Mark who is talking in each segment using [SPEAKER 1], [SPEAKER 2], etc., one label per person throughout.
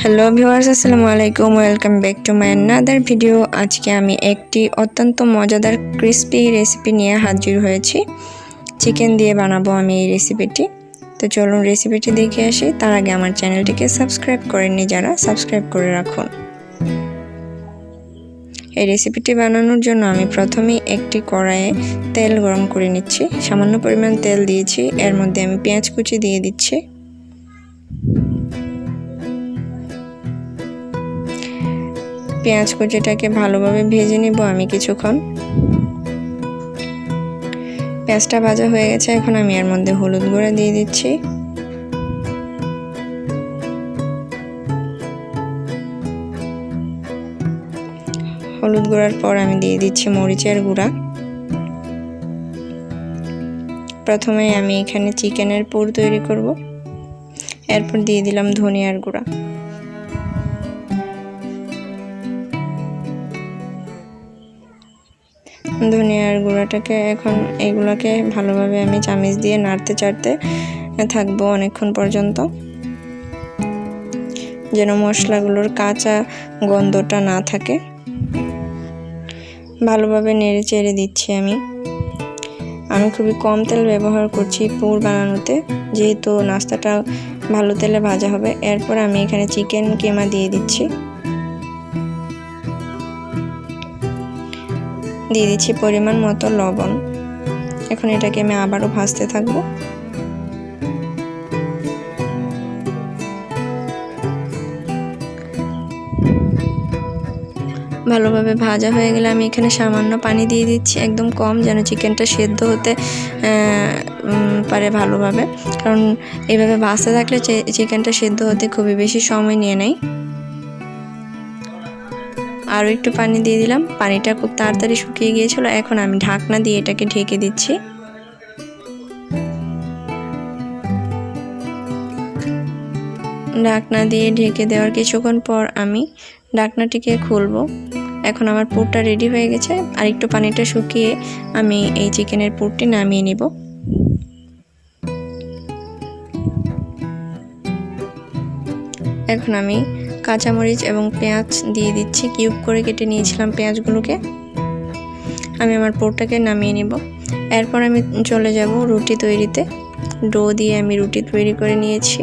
[SPEAKER 1] Hello viewers, আসসালামু আলাইকুম। Welcome back to my another video. আজকে আমি একটি অত্যন্ত মজাদার ক্রিস্পি রেসিপি নিয়ে হাজির হয়েছি। চিকেন দিয়ে বানাবো আমি এই রেসিপিটি। তো চলুন রেসিপিটি দেখে আসি। তার আগে আমার চ্যানেলটিকে সাবস্ক্রাইব করেননি যারা, সাবস্ক্রাইব করে রাখুন। এই রেসিপিটি বানানোর জন্য আমি প্রথমেই একটি কড়াইয়ে তেল গরম করে নিচ্ছি। সামান্য পরিমাণ তেল দিয়েছি, এর মধ্যে আমি পেঁয়াজ কুচি দিয়ে দিচ্ছি। পেঁয়াজ কুচিটাকে ভালোভাবে ভেজে নেব আমি কিছুক্ষণ। পেঁয়াজটা ভাজা হয়ে গেছে, এখন আমি এর মধ্যে হলুদ গুঁড়া দিয়ে দিচ্ছি। হলুদ গুঁড়ার পর আমি দিয়ে দিচ্ছি মরিচের গুঁড়া। প্রথমে আমি এখানে চিকেনের পুর তৈরি করব, এরপর দিয়ে দিলাম ধনিয়ার গুঁড়া। ধনিয়ার গুঁড়াটাকে এখন এগুলোকে ভালোভাবে আমি চামচ দিয়ে নাড়তে চাড়তে থাকবো অনেকক্ষণ পর্যন্ত, যেন মশলাগুলোর কাঁচা গন্ধটা না থাকে। ভালোভাবে নেড়ে চেড়ে দিচ্ছি আমি খুবই কম তেল ব্যবহার করছি পুর বানানোতে, যেহেতু নাস্তাটা ভালো তেলে ভাজা হবে। এরপর আমি এখানে চিকেন কিমা দিয়ে দিচ্ছি। দিয়ে দিচ্ছি পরিমাণ মতো লবণ। এখন এটাকে আমি আবারও ভাজতে থাকবো। ভালোভাবে ভাজা হয়ে গেলে আমি এখানে সামান্য পানি দিয়ে দিচ্ছি, একদম কম, যেন চিকেনটা সেদ্ধ হতে পারে ভালোভাবে। কারণ এইভাবে ভাজতে থাকলে চিকেনটা সেদ্ধ হতে খুবই বেশি সময় নিয়ে নেয়। আরও একটু পানি দিয়ে দিলাম, পানিটা খুব তাড়াতাড়ি শুকিয়ে গিয়েছিল। এখন আমি ঢাকনা দিয়ে এটাকে ঢেকে দিচ্ছি। ঢাকনা দিয়ে ঢেকে দেওয়ার কিছুক্ষণ পর আমি ঢাকনাটিকে খুলবো। এখন আমার পুরটা রেডি হয়ে গেছে, আর একটু পানিটা শুকিয়ে আমি এই চিকেনের পুরটি নামিয়ে নিব। এখন আমি কাঁচামরিচ এবং পেঁয়াজ দিয়ে দিচ্ছি। কিউব করে কেটে নিয়েছিলাম পেঁয়াজগুলোকে। আমি আমার পুরটাকে নামিয়ে নিব। এরপর আমি চলে যাব রুটি তৈরিতে। ডো দিয়ে আমি রুটি তৈরি করে নিয়েছি।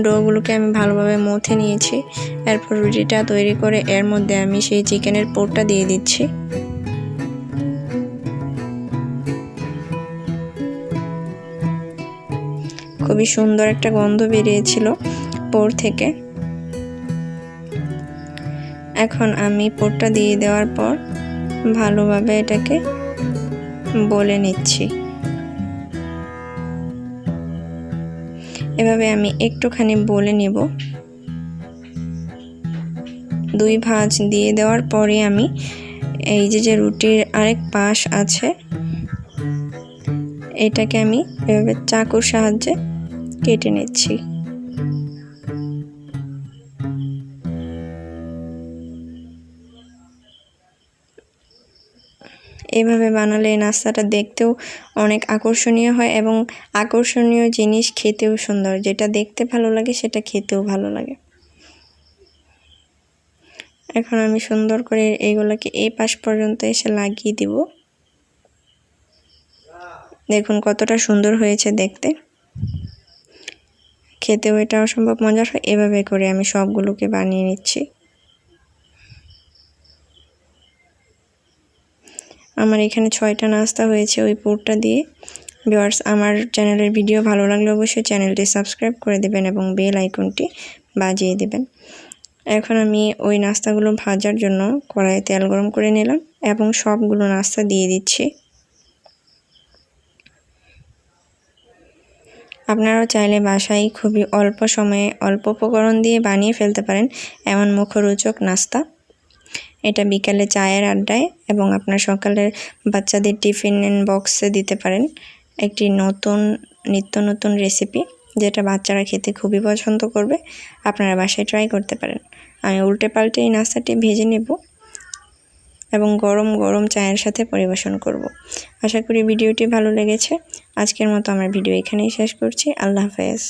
[SPEAKER 1] ডোগুলোকে আমি ভালোভাবে মথে নিয়েছি। এরপর রুটিটা তৈরি করে এর মধ্যে আমি সেই চিকেনের পুরটা দিয়ে দিচ্ছি। খুবই সুন্দর একটা গন্ধ বেরিয়েছিল পুর থেকে। এখন আমি পুরটা দিয়ে দেওয়ার পর ভালোভাবে এটাকে বলে নিচ্ছি। এভাবে আমি একটুখানি বলে নেব। দুই ভাঁজ দিয়ে দেওয়ার পরে আমি এই যে রুটির আরেক পাশ আছে, এটাকে আমি এভাবে চাকুর সাহায্যে কেটে নিচ্ছি। এভাবে বানালে এই নাস্তাটা দেখতেও অনেক আকর্ষণীয় হয়, এবং আকর্ষণীয় জিনিস খেতেও সুন্দর। যেটা দেখতে ভালো লাগে সেটা খেতেও ভালো লাগে। এখন আমি সুন্দর করে এইগুলোকে এই পাশ পর্যন্ত এসে লাগিয়ে দিব। দেখুন কতটা সুন্দর হয়েছে দেখতে, খেতেও এটা অসম্ভব মজার হয়। এভাবে করে আমি সবগুলোকে বানিয়ে নিচ্ছি। আমার এখানে 6টা নাস্তা হয়েছে ওই পুরটা দিয়ে। ভিউয়ার্স, আমার চ্যানেলের ভিডিও ভালো লাগলে অবশ্যই চ্যানেলটি সাবস্ক্রাইব করে দেবেন এবং বেল আইকনটি বাজিয়ে দেবেন। এখন আমি ওই নাস্তাগুলো ভাজার জন্য কড়াইয়ে তেল গরম করে নিলাম এবং সবগুলো নাস্তা দিয়ে দিচ্ছি। আপনারাও চাইলে বাসায় খুবই অল্প সময়ে অল্প উপকরণ দিয়ে বানিয়ে ফেলতে পারেন এমন মুখরোচক নাস্তা। এটা বিকালে চায়ের আড্ডায় এবং আপনার সকালের বাচ্চাদের টিফিন বক্সে দিতে পারেন। একটি নিত্য নতুন রেসিপি, যেটা বাচ্চারা খেতে খুবই পছন্দ করবে। আপনারা বাসায় ট্রাই করতে পারেন। আমি উল্টে পাল্টে এই নাস্তাটি ভেজে নেব এবং গরম গরম চায়ের সাথে পরিবেশন করব। আশা করি ভিডিওটি ভালো লেগেছে। আজকের মতো আমার ভিডিও এখানেই শেষ করছি। আল্লাহ হাফেজ।